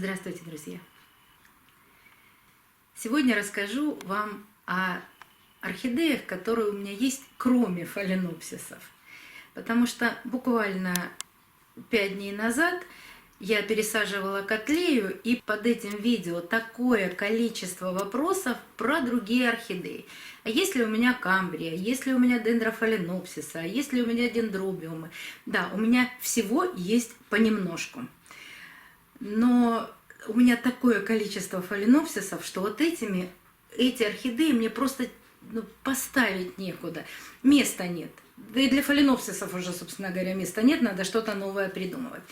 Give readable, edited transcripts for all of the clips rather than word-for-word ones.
Здравствуйте, друзья! Сегодня расскажу вам о орхидеях, которые у меня есть, кроме фаленопсисов. Потому что буквально 5 дней назад я пересаживала котлею, и под этим видео такое количество вопросов про другие орхидеи. А есть ли у меня камбрия, есть ли у меня дендрофаленопсиса, есть ли у меня дендробиумы? Да, у меня всего есть понемножку. Но у меня такое количество фаленопсисов, что вот эти орхидеи мне просто поставить некуда. Места нет. Да и для фаленопсисов уже, собственно говоря, места нет, надо что-то новое придумывать.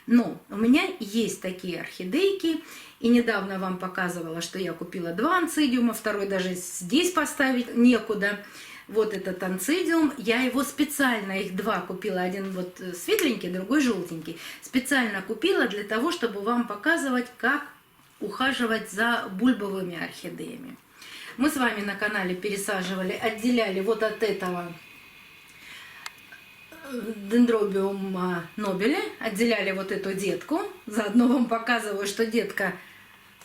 Но у меня есть такие орхидейки, и недавно вам показывала, что я купила 2 анцидиума, второй даже здесь поставить некуда. Вот этот анцидиум, я его специально, их 2 купила, один вот светленький, другой желтенький. Специально купила для того, чтобы вам показывать, как ухаживать за бульбовыми орхидеями. Мы с вами на канале пересаживали, отделяли вот от этого дендробиума нобеле, отделяли вот эту детку. Заодно вам показываю, что детка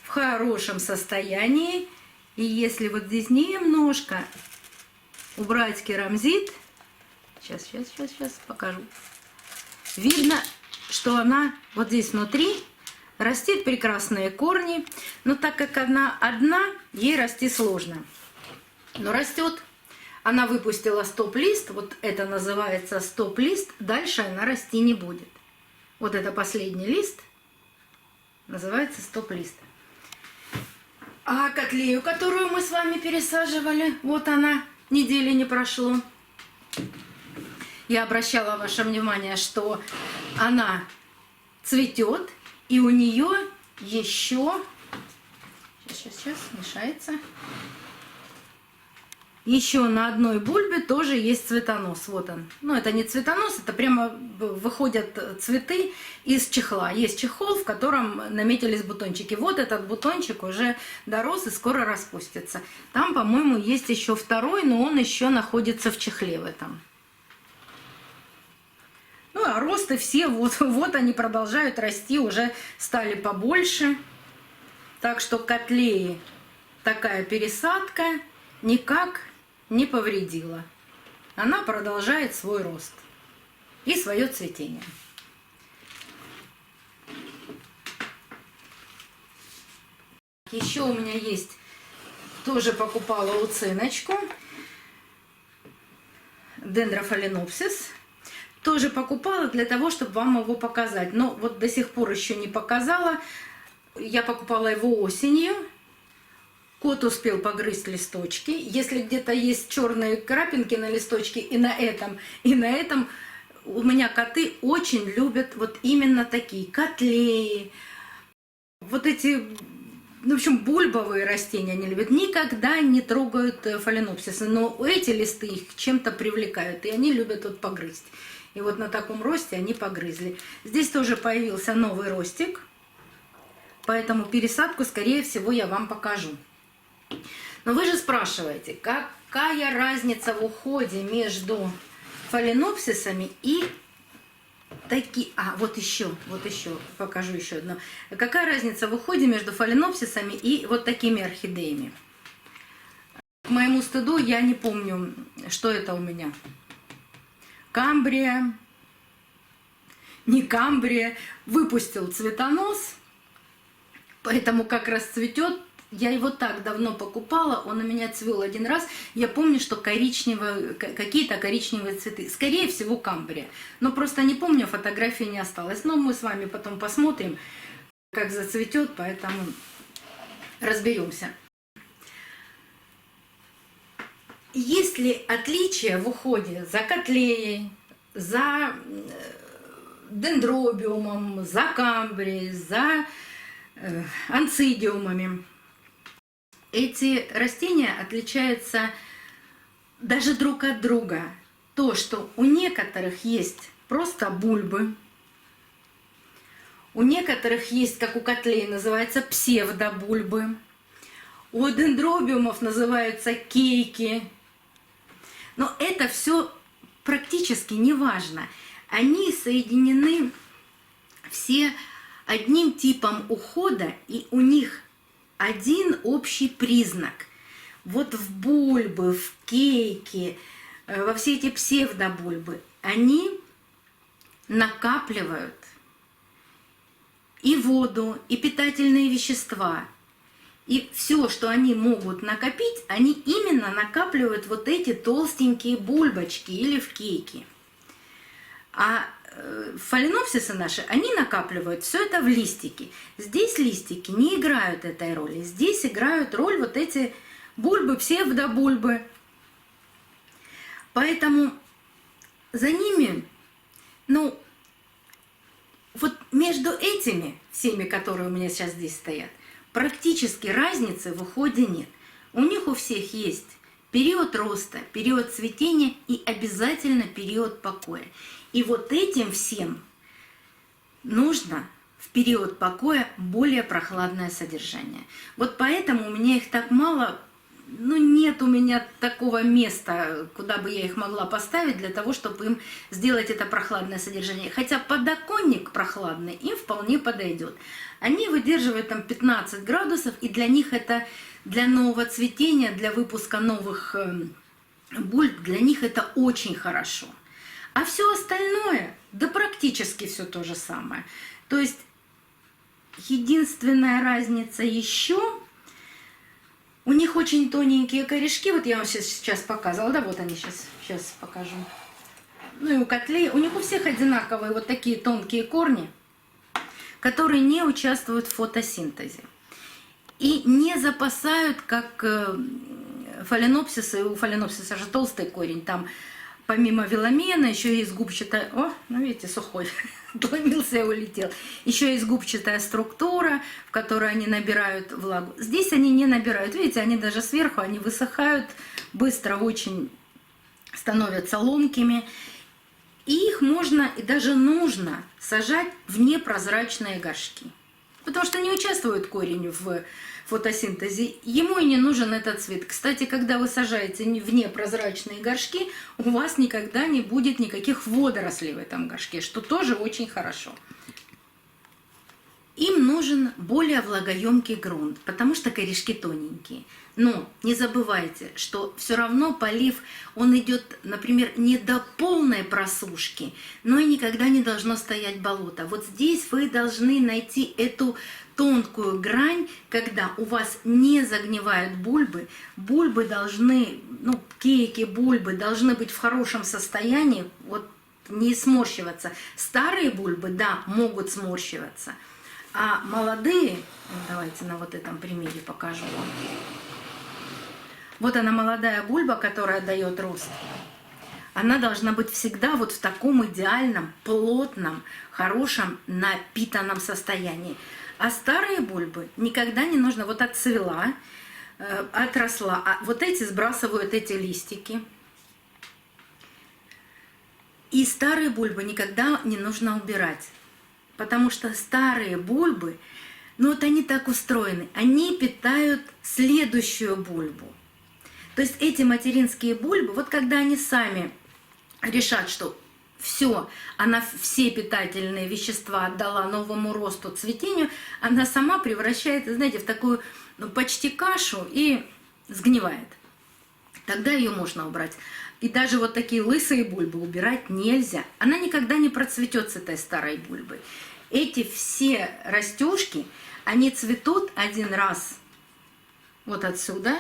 в хорошем состоянии. И если вот здесь немножко убрать керамзит, сейчас покажу. Видно, что она вот здесь внутри растит прекрасные корни, но так как она одна, ей расти сложно. Но растет. Она выпустила стоп-лист, вот это называется стоп-лист, дальше она расти не будет. Вот это последний лист, называется стоп-лист. А котлею, которую мы с вами пересаживали, вот она, недели не прошло. Я обращала ваше внимание, что она цветет, и у нее еще, сейчас мешается, еще на одной бульбе тоже есть цветонос. Вот он. Ну, это не цветонос, это прямо выходят цветы из чехла. Есть чехол, в котором наметились бутончики. Вот этот бутончик уже дорос и скоро распустится. Там, по-моему, есть еще второй, но он еще находится в чехле в этом. Ну, а росты все, вот они продолжают расти, уже стали побольше. Так что котлеи такая пересадка никак не повредила. Она продолжает свой рост и свое цветение. Еще у меня есть, тоже покупала луциночку, дендрофаленопсис. Тоже покупала для того, чтобы вам его показать. Но вот до сих пор еще не показала. Я покупала его осенью. Кот успел погрызть листочки. Если где-то есть черные крапинки на листочке и на этом, у меня коты очень любят вот именно такие котлеи. Вот эти, в общем, бульбовые растения они любят. Никогда не трогают фаленопсисы, но эти листы их чем-то привлекают, и они любят вот погрызть. И вот на таком росте они погрызли. Здесь тоже появился новый ростик, поэтому пересадку, скорее всего, я вам покажу. Но вы же спрашиваете, какая разница в уходе между фаленопсисами и такие... вот еще, покажу еще одно. Какая разница в уходе между фаленопсисами и вот такими орхидеями? К моему стыду я не помню, что это у меня. Камбрия, не камбрия, выпустил цветонос, поэтому как расцветет. Я его так давно покупала, он у меня цвел один раз. Я помню, что какие-то коричневые цветы. Скорее всего, камбрия. Но просто не помню, фотографии не осталось. Но мы с вами потом посмотрим, как зацветет, поэтому разберемся. Есть ли отличия в уходе за котлеей, за дендробиумом, за камбрией, за анцидиумами? Эти растения отличаются даже друг от друга. То, что у некоторых есть просто бульбы, у некоторых есть, как у котлей, называется псевдобульбы, у дендробиумов называются кейки. Но это все практически не важно. Они соединены все одним типом ухода, и у них один общий признак. Вот в бульбы, в кейки, во все эти псевдобульбы, они накапливают и воду, и питательные вещества. И все, что они могут накопить, они именно накапливают вот эти толстенькие бульбочки или в кейки. А фаленопсисы наши, они накапливают все это в листики. Здесь листики не играют этой роли. Здесь играют роль вот эти бульбы, псевдобульбы. Поэтому за ними, ну, вот между этими всеми, которые у меня сейчас здесь стоят, практически разницы в уходе нет. У них у всех есть период роста, период цветения и обязательно период покоя. И вот этим всем нужно в период покоя более прохладное содержание. Вот поэтому у меня их так мало. Ну, нет у меня такого места, куда бы я их могла поставить для того, чтобы им сделать это прохладное содержание. Хотя подоконник прохладный им вполне подойдет. Они выдерживают там 15 градусов, и для них это, для нового цветения, для выпуска новых бульб, для них это очень хорошо. А все остальное, да практически все то же самое. То есть единственная разница еще... У них очень тоненькие корешки, вот я вам сейчас показывала, да, вот они, сейчас покажу. Ну и у котлей, у них у всех одинаковые вот такие тонкие корни, которые не участвуют в фотосинтезе. И не запасают, как фаленопсисы, у фаленопсиса же толстый корень, там помимо веломена еще есть губчатая, о, ну видите, сухой, отломился и улетел. Еще есть губчатая структура, в которой они набирают влагу. Здесь они не набирают, видите, они даже сверху, они высыхают, быстро очень становятся ломкими. И их можно и даже нужно сажать в непрозрачные горшки. Потому что не участвует корень в фотосинтезе, ему и не нужен этот цвет. Кстати, когда вы сажаете в непрозрачные горшки, у вас никогда не будет никаких водорослей в этом горшке, что тоже очень хорошо. Им нужен более влагоемкий грунт, потому что корешки тоненькие. Но не забывайте, что все равно полив, он идет, например, не до полной просушки, но и никогда не должно стоять болото. Вот здесь вы должны найти эту тонкую грань, когда у вас не загнивают бульбы, бульбы должны, ну, кейки, бульбы должны быть в хорошем состоянии, вот не сморщиваться. Старые бульбы, да, могут сморщиваться, а молодые, давайте на вот этом примере покажу вам. Вот она, молодая бульба, которая дает рост. Она должна быть всегда вот в таком идеальном, плотном, хорошем, напитанном состоянии. А старые бульбы никогда не нужно, вот отцвела, отросла, а вот эти сбрасывают эти листики. И старые бульбы никогда не нужно убирать, потому что старые бульбы, ну вот они так устроены, они питают следующую бульбу. То есть эти материнские бульбы, вот когда они сами решат, что все, она все питательные вещества отдала новому росту, цветению, она сама превращается, знаете, в такую, ну, почти кашу и сгнивает. Тогда ее можно убрать. И даже вот такие лысые бульбы убирать нельзя. Она никогда не процветет с этой старой бульбой. Эти все растежки, они цветут один раз вот отсюда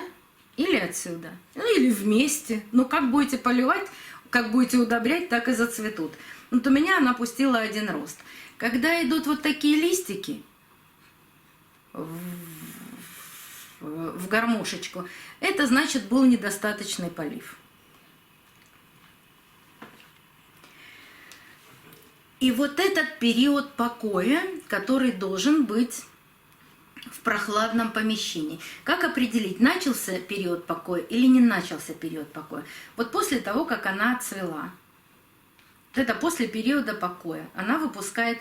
или отсюда, ну или вместе. Ну как будете поливать, как будете удобрять, так и зацветут. Вот у меня она пустила один рост. Когда идут вот такие листики в гармошечку, это значит был недостаточный полив. И вот этот период покоя, который должен быть в прохладном помещении. Как определить, начался период покоя или не начался период покоя? Вот после того, как она отцвела, это после периода покоя, она выпускает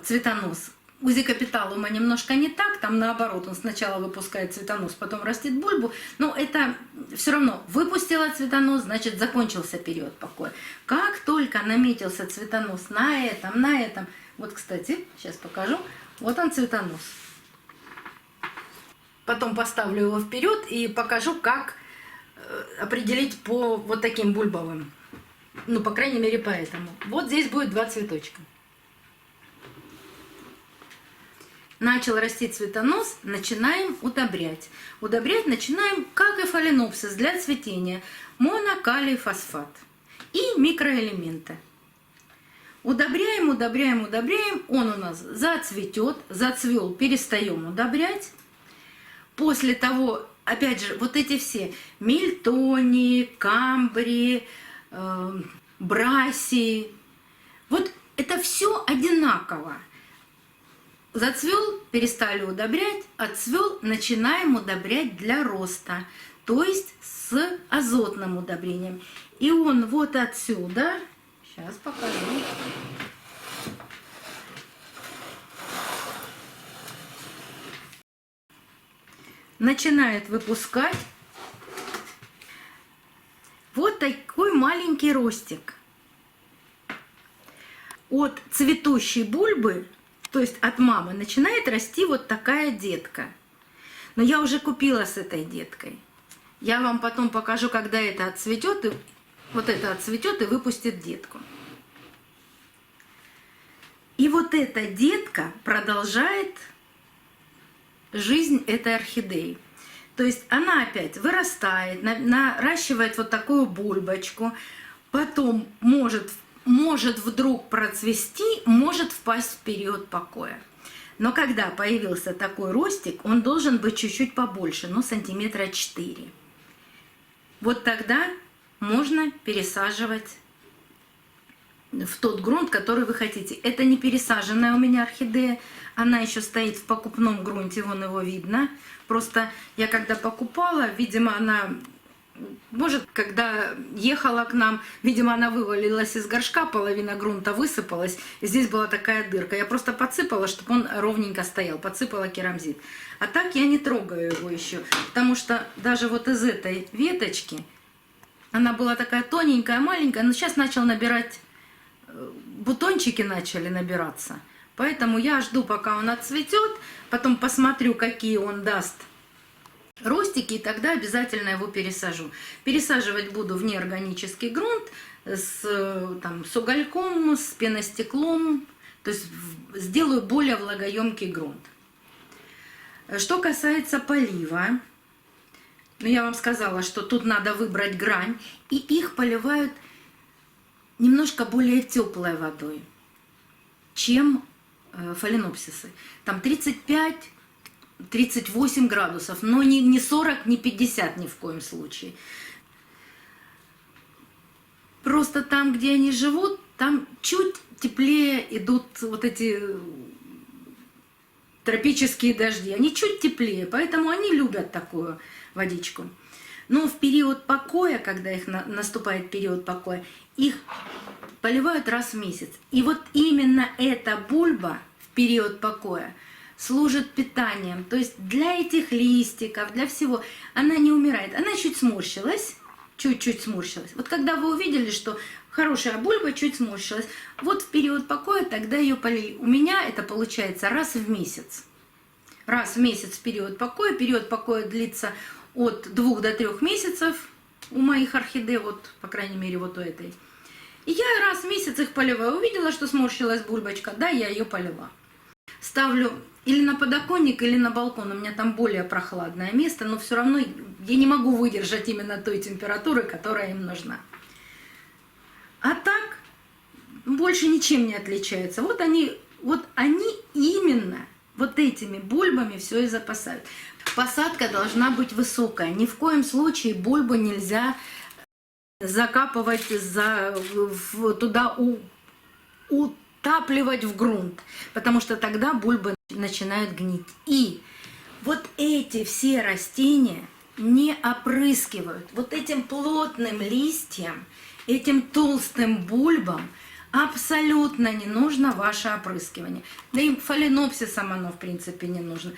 цветонос. У зикопиталума немножко не так, там наоборот, он сначала выпускает цветонос, потом растит бульбу, но это все равно выпустила цветонос, значит закончился период покоя. Как только наметился цветонос на этом, Вот, кстати, сейчас покажу. Вот он, цветонос. Потом поставлю его вперед и покажу, как определить по вот таким бульбовым. Ну, по крайней мере, поэтому. Вот здесь будет 2 цветочка. Начал расти цветонос, начинаем удобрять. Удобрять начинаем, как и фаленопсис, для цветения. Моно, калий, фосфат и микроэлементы. Удобряем, удобряем, удобряем. Он у нас зацветет, зацвел, перестаем удобрять. После того, опять же, вот эти все мельтонии, камбрии, брасии, вот это все одинаково. Зацвел, перестали удобрять, отцвел, начинаем удобрять для роста, то есть с азотным удобрением. И он вот отсюда, сейчас покажу. Начинает выпускать вот такой маленький ростик. От цветущей бульбы, то есть от мамы, начинает расти вот такая детка. Но я уже купила с этой деткой. Я вам потом покажу, когда это отцветет, и вот это отцветет и выпустит детку. И вот эта детка продолжает жизнь этой орхидеи. То есть она опять вырастает, наращивает вот такую бульбочку, потом может вдруг процвести, может впасть в период покоя. Но когда появился такой ростик, он должен быть чуть-чуть побольше, ну, сантиметра 4. Вот тогда можно пересаживать в тот грунт, который вы хотите. Это не пересаженная у меня орхидея, она еще стоит в покупном грунте, вон его видно. Просто я когда покупала, видимо, она, может, когда ехала к нам, видимо, она вывалилась из горшка, половина грунта высыпалась, и здесь была такая дырка. Я просто подсыпала, чтобы он ровненько стоял, подсыпала керамзит. А так я не трогаю его еще, потому что даже вот из этой веточки, она была такая тоненькая, маленькая, но сейчас начал набирать, бутончики начали набираться. Поэтому я жду, пока он отцветет, потом посмотрю, какие он даст ростики, и тогда обязательно его пересажу. Пересаживать буду в неорганический грунт с угольком, с пеностеклом, то есть сделаю более влагоемкий грунт. Что касается полива, ну, я вам сказала, что тут надо выбрать грань, и их поливают немножко более теплой водой, чем фаленопсисы. Там 35-38 градусов, но не 40, не 50 ни в коем случае. Просто там, где они живут, там чуть теплее идут вот эти тропические дожди. Они чуть теплее, поэтому они любят такую водичку. Но в период покоя, когда наступает период покоя, их поливают раз в месяц. И вот именно эта бульба в период покоя служит питанием. То есть для этих листиков, для всего. Она не умирает. Она чуть сморщилась, чуть-чуть сморщилась. Вот когда вы увидели, что хорошая бульба чуть сморщилась, вот в период покоя тогда ее полили. У меня это получается раз в месяц. Раз в месяц в период покоя. Период покоя длится от 2 до 3 месяцев у моих орхидей, вот, по крайней мере, вот у этой. И я раз в месяц их поливаю. Увидела, что сморщилась бульбочка, да, я ее полила. Ставлю или на подоконник, или на балкон. У меня там более прохладное место, но все равно я не могу выдержать именно той температуры, которая им нужна. А так больше ничем не отличаются. Вот они именно вот этими бульбами все и запасают. Посадка должна быть высокая. Ни в коем случае бульбу нельзя закапывать туда, утапливать в грунт, потому что тогда бульбы начинают гнить. И вот эти все растения не опрыскивают. Вот этим плотным листьям, этим толстым бульбам абсолютно не нужно ваше опрыскивание. Да и фаленопсисам оно в принципе не нужно.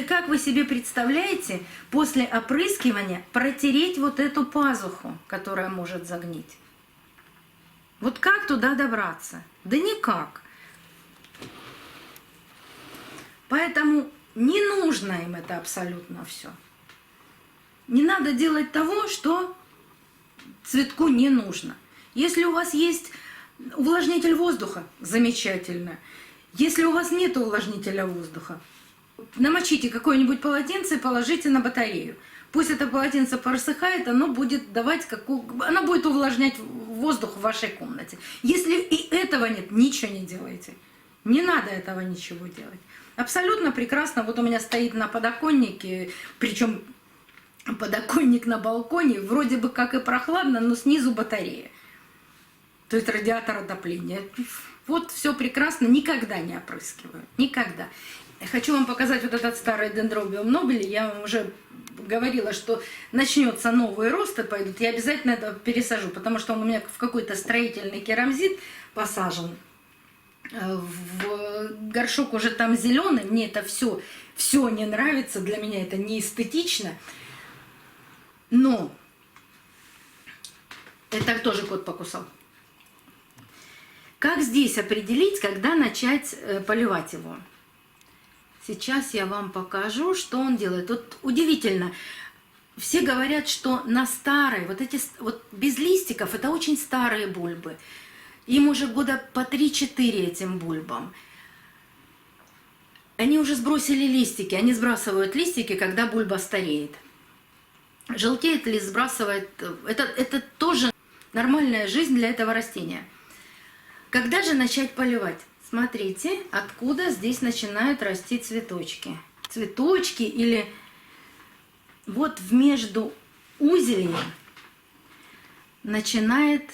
Как вы себе представляете, после опрыскивания протереть вот эту пазуху, которая может загнить? Вот как туда добраться? Да никак. Поэтому не нужно им это абсолютно все. Не надо делать того, что цветку не нужно. Если у вас есть увлажнитель воздуха, замечательно. Если у вас нет увлажнителя воздуха, намочите какое-нибудь полотенце и положите на батарею. Пусть это полотенце просыхает, оно будет оно будет увлажнять воздух в вашей комнате. Если и этого нет, ничего не делайте. Не надо этого ничего делать. Абсолютно прекрасно. Вот у меня стоит на подоконнике, причем подоконник на балконе, вроде бы как и прохладно, но снизу батарея. То есть радиатор отопления. Вот все прекрасно, никогда не опрыскиваю. Никогда. Я хочу вам показать вот этот старый дендробиум нобели. Я вам уже говорила, что начнется новый рост и пойдут. Я обязательно это пересажу, потому что он у меня в какой-то строительный керамзит посажен. В горшок уже там зеленый. Мне это все не нравится. Для меня это не эстетично. Но это тоже кот покусал. Как здесь определить, когда начать поливать его? Сейчас я вам покажу, что он делает. Вот удивительно. Все говорят, что на старые, вот без листиков, это очень старые бульбы. Им уже года по 3-4 этим бульбам. Они уже сбросили листики. Они сбрасывают листики, когда бульба стареет. Желтеет лист, сбрасывает. Это тоже нормальная жизнь для этого растения. Когда же начать поливать? Смотрите, откуда здесь начинают расти цветочки. Цветочки или вот в междуузелье начинает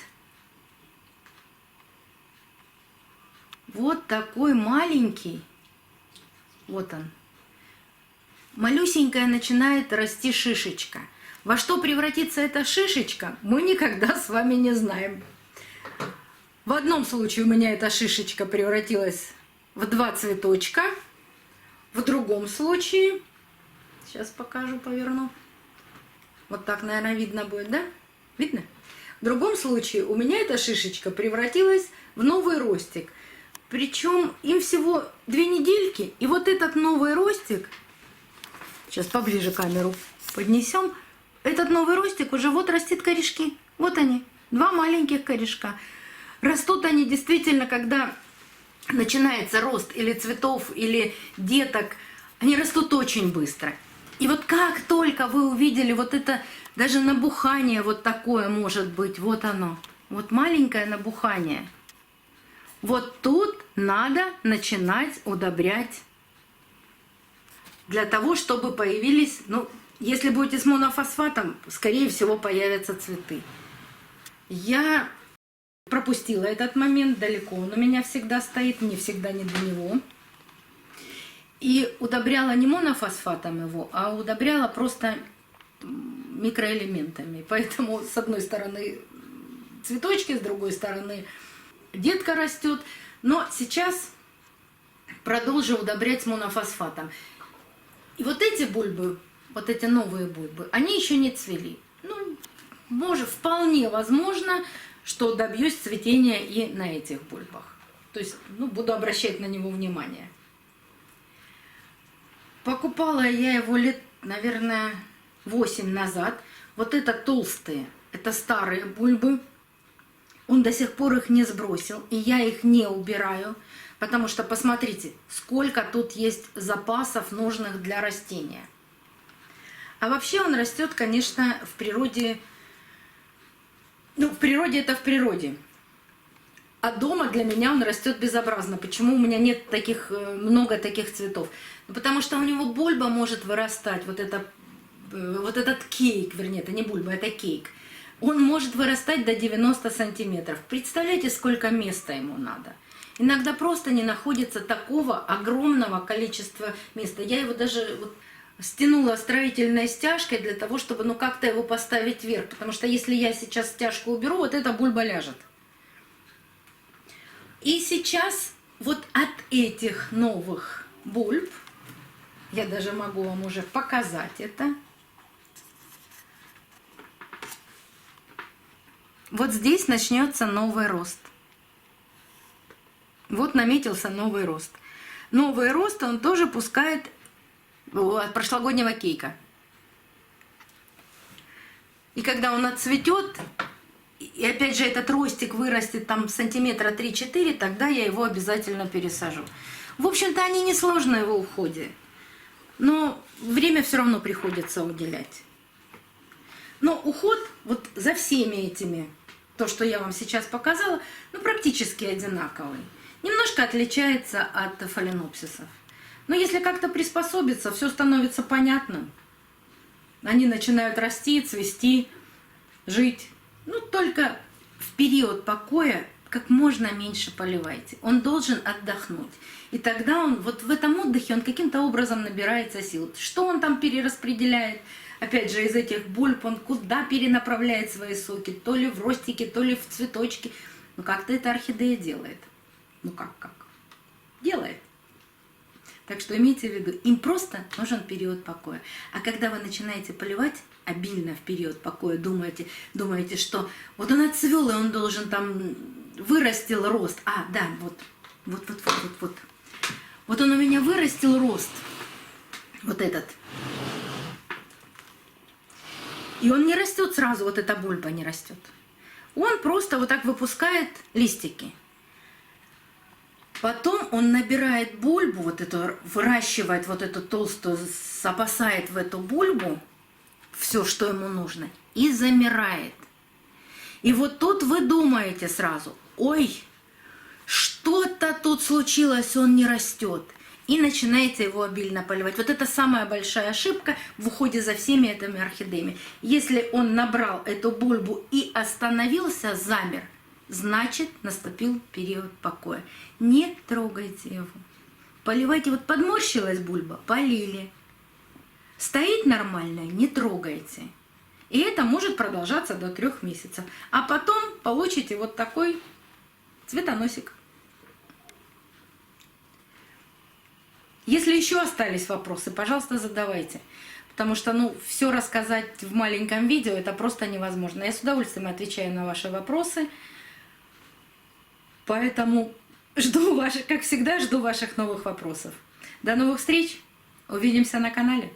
вот такой маленький, вот он, малюсенькая начинает расти шишечка. Во что превратится эта шишечка, мы никогда с вами не знаем. В одном случае у меня эта шишечка превратилась в 2 цветочка. В другом случае, сейчас покажу, поверну. Вот так, наверное, видно будет, да? Видно? В другом случае у меня эта шишечка превратилась в новый ростик. Причем им всего 2 недельки. И вот этот новый ростик, сейчас поближе камеру поднесем, этот новый ростик уже вот растит корешки. Вот они, 2 маленьких корешка. Растут они действительно, когда начинается рост или цветов, или деток, они растут очень быстро. И вот как только вы увидели вот это, даже набухание вот такое может быть, вот оно, вот маленькое набухание. Вот тут надо начинать удобрять для того, чтобы появились, ну, если будете с монофосфатом, скорее всего, появятся цветы. Я пропустила этот момент далеко, он у меня всегда стоит, мне всегда не до него. И удобряла не монофосфатом его, а удобряла просто микроэлементами. Поэтому с одной стороны цветочки, с другой стороны детка растет. Но сейчас продолжу удобрять с монофосфатом. И вот эти бульбы, вот эти новые бульбы, они еще не цвели. Ну, вполне возможно, что добьюсь цветения и на этих бульбах. То есть, ну, буду обращать на него внимание. Покупала я его лет, наверное, 8 назад. Вот это толстые, это старые бульбы. Он до сих пор их не сбросил, и я их не убираю, потому что, посмотрите, сколько тут есть запасов, нужных для растения. А вообще он растет, конечно, в природе. Ну, в природе это в природе. А дома для меня он растет безобразно. Почему у меня нет много таких цветов? Ну, потому что у него бульба может вырастать, вот этот кейк, вернее, это не бульба, это кейк. Он может вырастать до 90 сантиметров. Представляете, сколько места ему надо? Иногда просто не находится такого огромного количества места. Я его даже стянула строительной стяжкой для того, чтобы как-то его поставить вверх. Потому что если я сейчас стяжку уберу, вот эта бульба ляжет. И сейчас вот от этих новых бульб, я даже могу вам уже показать это. Вот здесь начнется новый рост. Вот наметился новый рост. новый рост он тоже пускает от прошлогоднего кейка. И когда он отцветет, и опять же этот ростик вырастет там сантиметра 3-4, тогда я его обязательно пересажу. В общем-то, они несложные в уходе, но время все равно приходится уделять. Но уход вот за всеми этими, то, что я вам сейчас показала, ну, практически одинаковый. Немножко отличается от фаленопсисов. Но если как-то приспособиться, все становится понятным. Они начинают расти, цвести, жить. Ну, только в период покоя как можно меньше поливайте. Он должен отдохнуть. И тогда он, вот в этом отдыхе, он каким-то образом набирается сил. Что он там перераспределяет? Опять же, из этих бульб он куда перенаправляет свои соки? То ли в ростики, то ли в цветочки. Ну, как-то эта орхидея делает. Ну, как? Делает. Так что имейте в виду, им просто нужен период покоя. А когда вы начинаете поливать обильно в период покоя, думаете, что вот он отцвел, и он должен там вырастил рост. А, да, вот. Вот он у меня вырастил рост. Вот этот. И он не растет сразу, вот эта бульба не растет. Он просто вот так выпускает листики. Потом он набирает бульбу, вот эту, выращивает вот эту толстую, запасает в эту бульбу все, что ему нужно, и замирает. И вот тут вы думаете сразу, ой, что-то тут случилось, он не растет. И начинаете его обильно поливать. Вот это самая большая ошибка в уходе за всеми этими орхидеями. Если он набрал эту бульбу и остановился, замер, значит, наступил период покоя. Не трогайте его. Поливайте. Вот подморщилась бульба, полили. Стоит нормально, не трогайте. И это может продолжаться до 3 месяцев. А потом получите вот такой цветоносик. Если еще остались вопросы, пожалуйста, задавайте. Потому что, ну, все рассказать в маленьком видео, это просто невозможно. Я с удовольствием отвечаю на ваши вопросы. Поэтому жду ваших, как всегда, жду ваших новых вопросов. До новых встреч! Увидимся на канале.